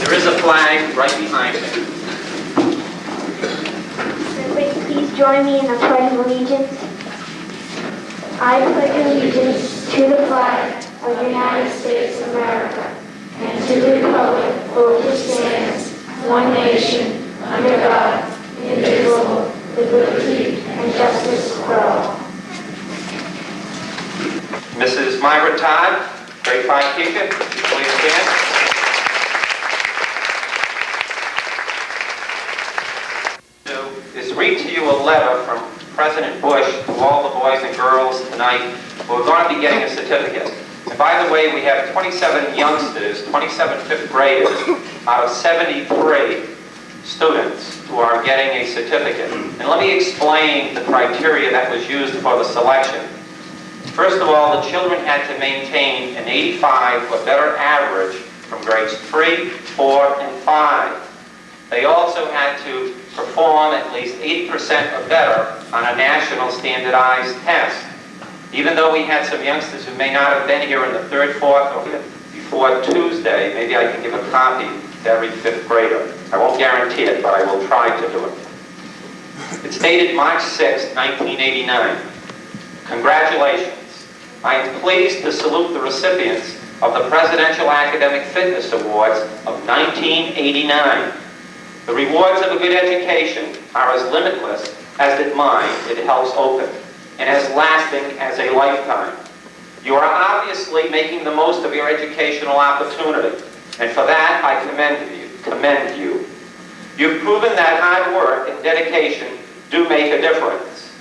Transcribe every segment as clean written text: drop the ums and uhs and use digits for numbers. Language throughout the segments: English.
There is a flag right behind me. Everybody please join me in the Pledge of Allegiance. I pledge allegiance to the flag of the United States of America and to the republic for which it stands, one nation, under God, indivisible, with liberty and justice for all. Mrs. Myra Todd, grade 5 teacher, please stand. Is read to you a letter from President Bush to all the boys and girls tonight who are going to be getting a certificate. And by the way, we have 27 youngsters, 27 fifth graders out of 73 students who are getting a certificate. And let me explain the criteria that was used for the selection. First of all, the children had to maintain an 85 or better average from grades 3, 4, and 5. They also had to perform at least 80% or better on a national standardized test. Even though we had some youngsters who may not have been here in the 3rd, 4th, or before Tuesday, maybe I can give a copy to every 5th grader. I won't guarantee it, but I will try to do it. It's dated March 6, 1989. Congratulations. I am pleased to salute the recipients of the Presidential Academic Fitness Awards of 1989. The rewards of a good education are as limitless as the mind it helps open, and as lasting as a lifetime. You are obviously making the most of your educational opportunity, and for that I commend you. You've proven that hard work and dedication do make a difference.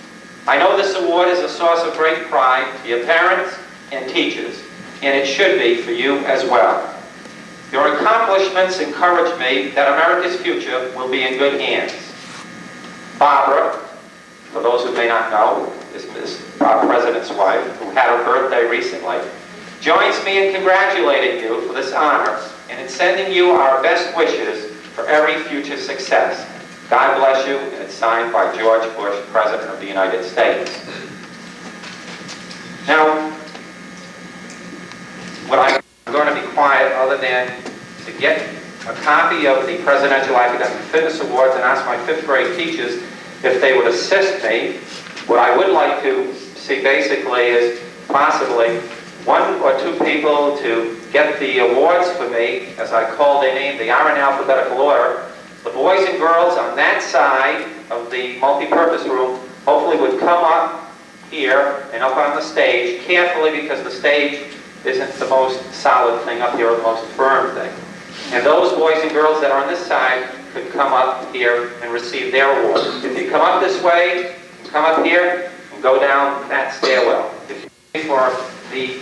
I know this award is a source of great pride to your parents and teachers, and it should be for you as well. Your accomplishments encourage me that America's future will be in good hands. Barbara, for those who may not know, is our President's wife, who had her birthday recently, joins me in congratulating you for this honor and in sending you our best wishes for every future success. God bless you, and it's signed by George Bush, President of the United States. Now, I'm going to be quiet other than to get a copy of the Presidential Academic Fitness Awards and ask my 5th grade teachers if they would assist me. What I would like to see basically is possibly 1 or 2 people to get the awards for me. As I call their name, they are in alphabetical order. The boys and girls on that side of the multi-purpose room hopefully would come up here and up on the stage carefully, because the stage isn't the most solid thing up here, or the most firm thing. And those boys and girls that are on this side could come up here and receive their award. If you come up this way, come up here, and go down that stairwell. If you wait for the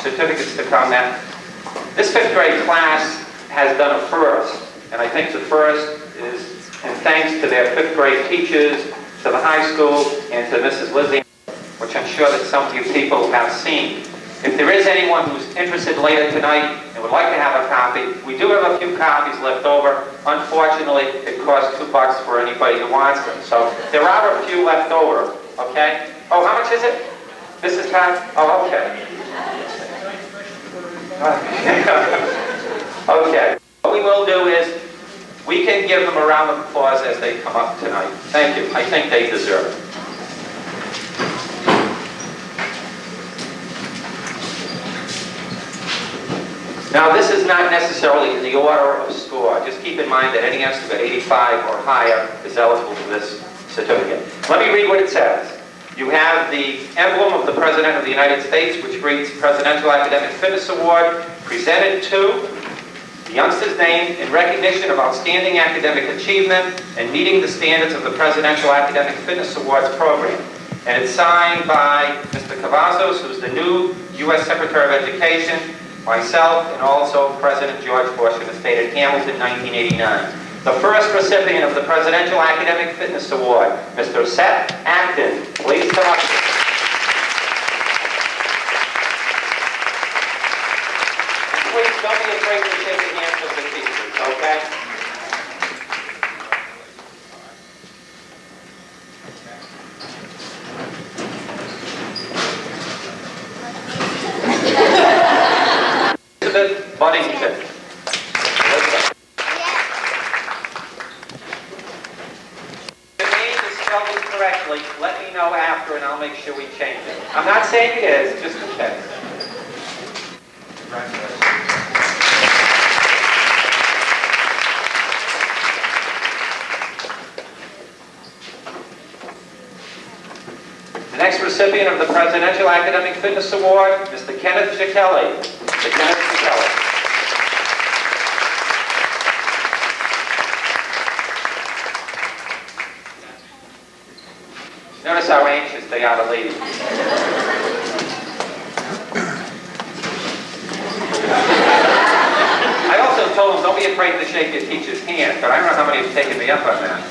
certificates to come in. This 5th grade class has done a first, and I think the first is in thanks to their 5th grade teachers, to the high school, and to Mrs. Lizzie, which I'm sure that some of you people have seen. If there is anyone who's interested later tonight and would like to have a copy, we do have a few copies left over. Unfortunately, it costs $2 for anybody who wants them. So there are a few left over, okay? Oh, how much is it? Mrs. Todd? Oh, okay. Okay. What we will do is we can give them a round of applause as they come up tonight. Thank you. I think they deserve it. Now, this is not necessarily in the order of score. Just keep in mind that any youngster of 85 or higher is eligible for this certificate. Let me read what it says. You have the emblem of the President of the United States, which reads Presidential Academic Fitness Award, presented to the youngster's name in recognition of outstanding academic achievement and meeting the standards of the Presidential Academic Fitness Awards program. And it's signed by Mr. Cavazos, who's the new U.S. Secretary of Education, myself, and also President George Bush in the state of Hamilton, 1989. The first recipient of the Presidential Academic Fitness Award, Mr. Seth Acton. Please come up. Please don't be afraid to shake the hands of the teachers, okay? Elizabeth Buddington. I'm not saying it is, just in case. Congratulations. The next recipient of the Presidential Academic Fitness Award, Mr. Kenneth Giachelli. Mr. Kenneth Giachelli. Notice how anxious they are to leave. I also told them, don't be afraid to shake your teacher's hand, but I don't know how many have taken me up on that.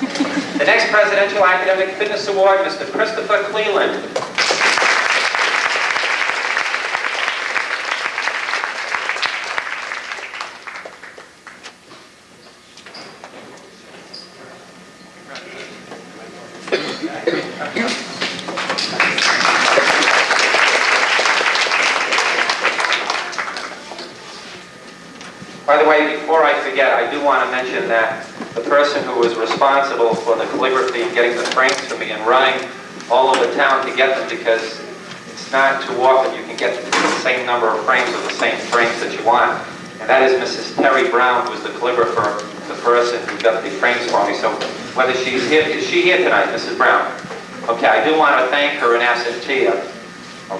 The next Presidential Academic Fitness Award, Mr. Christopher Cleland. By the way, before I forget, I do want to mention that the person who was responsible for the calligraphy and getting the frames for me and running all over town to get them, because it's not too often you can get the same number of frames or the same frames that you want. And that is Mrs. Terry Brown, who was the calligrapher, the person who got the frames for me. So whether she's here, is she here tonight, Mrs. Brown? Okay, I do want to thank her and absentia.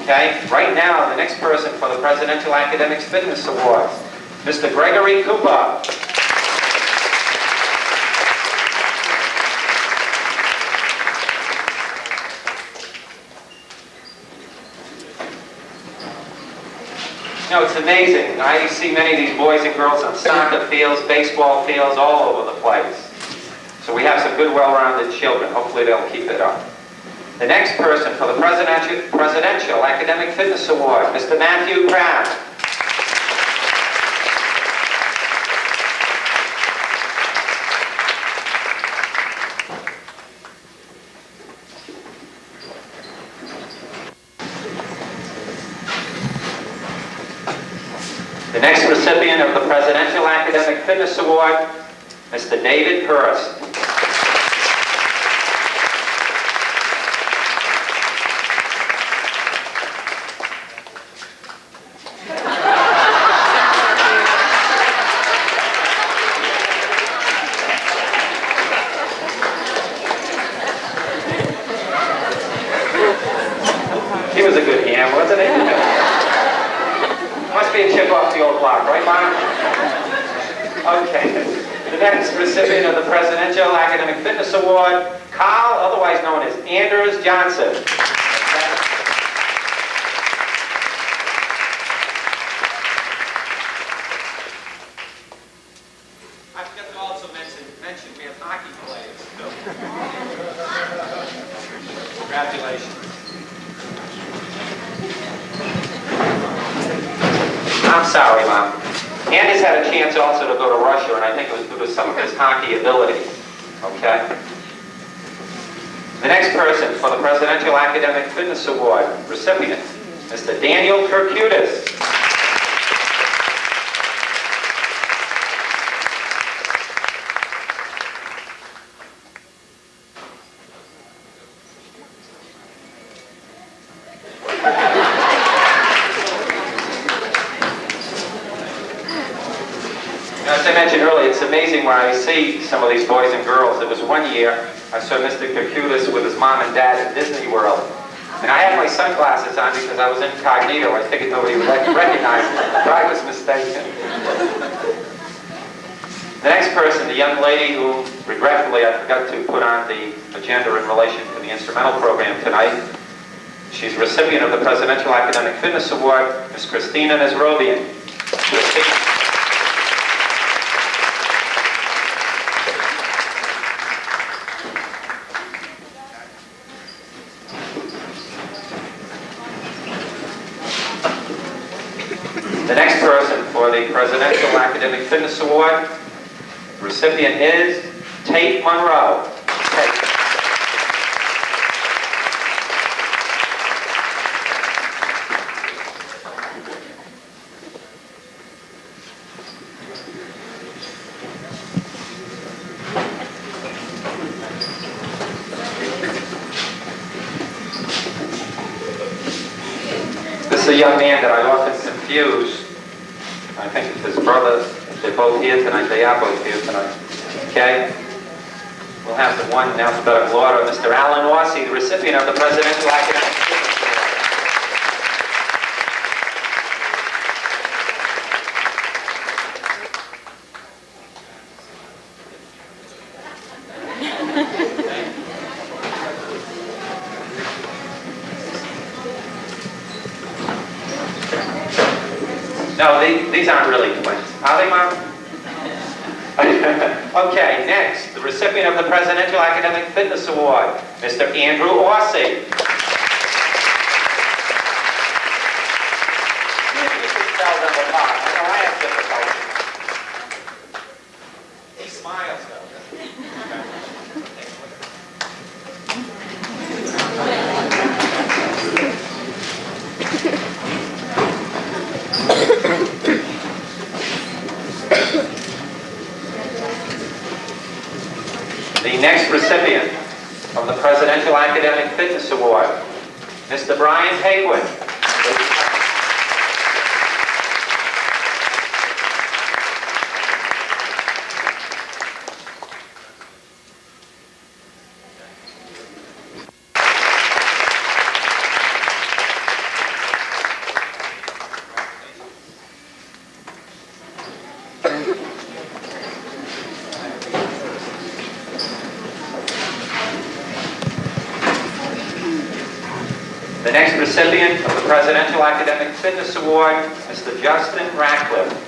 Okay, right now, the next person for the Presidential Academics Fitness Awards, Mr. Gregory Cooper. You know, it's amazing. I see many of these boys and girls on soccer fields, baseball fields, all over the place. So we have some good, well-rounded children. Hopefully they'll keep it up. The next person for the Presidential Academic Fitness Award, Mr. Matthew Kraft. The next recipient of the Presidential Academic Fitness Award, Mr. David Hurst. He was a good ham, wasn't he? Must be a chip off the old block, right, Mom? Okay. The next recipient of the Presidential Academic Fitness Award, Carl, otherwise known as Anders Johnson. I forgot to also mention we have hockey players. Congratulations. I'm sorry, Mom. Anders had a chance also to go to Russia, and I think it was due to some of his hockey ability. Okay? The next person for the Presidential Academic Fitness Award recipient, Mr. Daniel Kirkutis. As I mentioned earlier, it's amazing when I see some of these boys and girls. It was one year I saw Mr. Kirkutis with his mom and dad at Disney World. And I had my sunglasses on because I was incognito. I figured nobody would recognize me, but I was mistaken. The next person, the young lady who, regretfully, I forgot to put on the agenda in relation to the instrumental program tonight. She's recipient of the Presidential Academic Fitness Award, Ms. Christina Nesrobian. The next person for the Presidential Academic Fitness Award, recipient is Tate Monroe. Tate. a young man that I often confuse. I think it's his brother. They're both here tonight. They are both here tonight. Okay? We'll have the one in alphabetical order. Mr. Alan Orsi, the recipient of the Presidential Academic Fitness Award. No, these aren't really twins. Are they, Mom? Okay, next, the recipient of the Presidential Academic Fitness Award, Mr. Andrew Orsi. See if you can tell them apart. I know I have difficulty. He smiles, though. The next recipient of the Presidential Academic Fitness Award, Mr. Brian Paquin. The next recipient of the Presidential Academic Fitness Award, Mr. Justin Ratcliffe.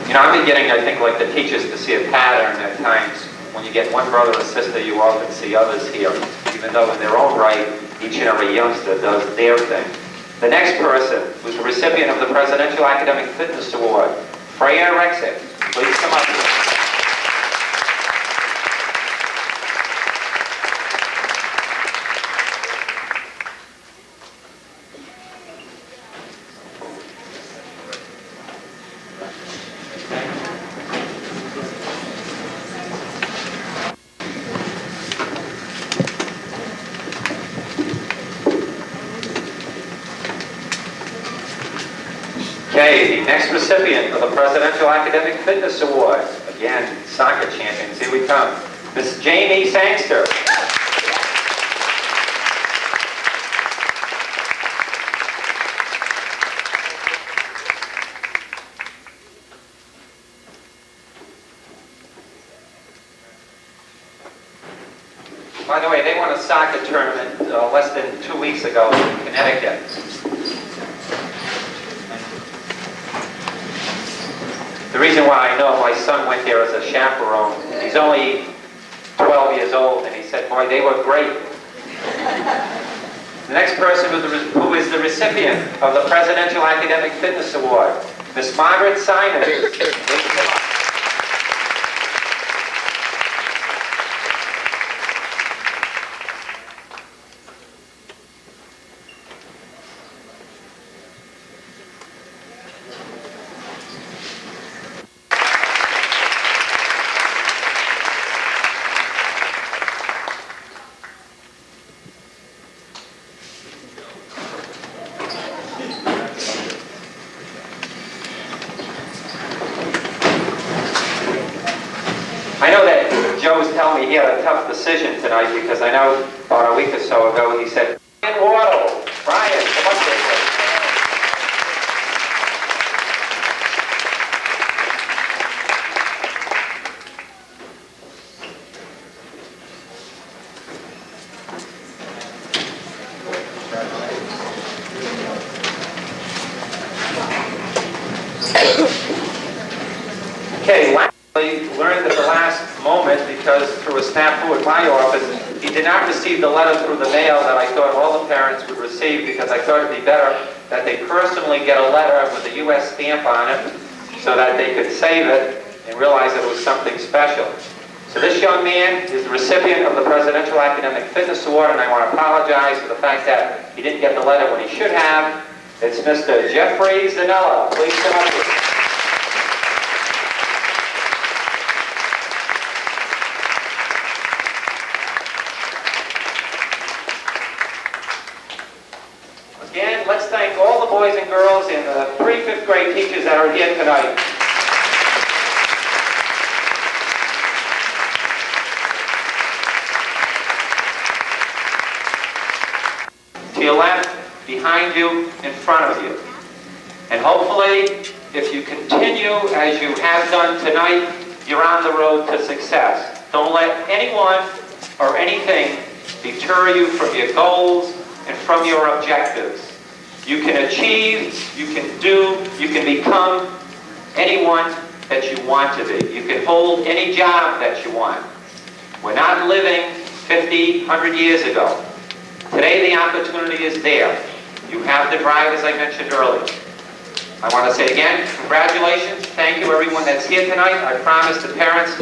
You know, I'm beginning, I think, like the teachers, to see a pattern at times. When you get one brother or sister, you often see others here, even though in their own right, each and every youngster does their thing. The next person was the recipient of the Presidential Academic Fitness Award, Freya Rexick. Please come up here. Okay, the next recipient of the Presidential Academic Fitness Award, again, soccer champions, here we come, Miss Jamie Sangster. By the way, they won a soccer tournament less than 2 weeks ago in Connecticut. The reason why I know, my son went there as a chaperone. He's only 12 years old, and he said, boy, they were great. The next person who is the recipient of the Presidential Academic Fitness Award, Miss Margaret Simon. I know that Joe was telling me he had a tough decision tonight, because I know about a week or so ago he said, Brian Wardle, Brian, come up here. Okay, lastly, learned at the last moment, because through a snafu at my office, he did not receive the letter through the mail that I thought all the parents would receive, because I thought it'd be better that they personally get a letter with a U.S. stamp on it so that they could save it and realize it was something special. So this young man is the recipient of the Presidential Academic Fitness Award, and I want to apologize for the fact that he didn't get the letter when he should have. It's Mr. Jeffrey Zanella. Please come up here. Again, let's thank all the boys and girls and the 3 fifth grade teachers that are here tonight. To your left, behind you, in front of you. And hopefully, if you continue as you have done tonight, you're on the road to success. Don't let anyone or anything deter you from your goals and from your objectives. You can achieve, you can do, you can become anyone that you want to be. You can hold any job that you want. We're not living 50, 100 years ago. Today the opportunity is there. You have the drive, as I mentioned earlier. I want to say again, congratulations. Thank you everyone that's here tonight. I promise the parents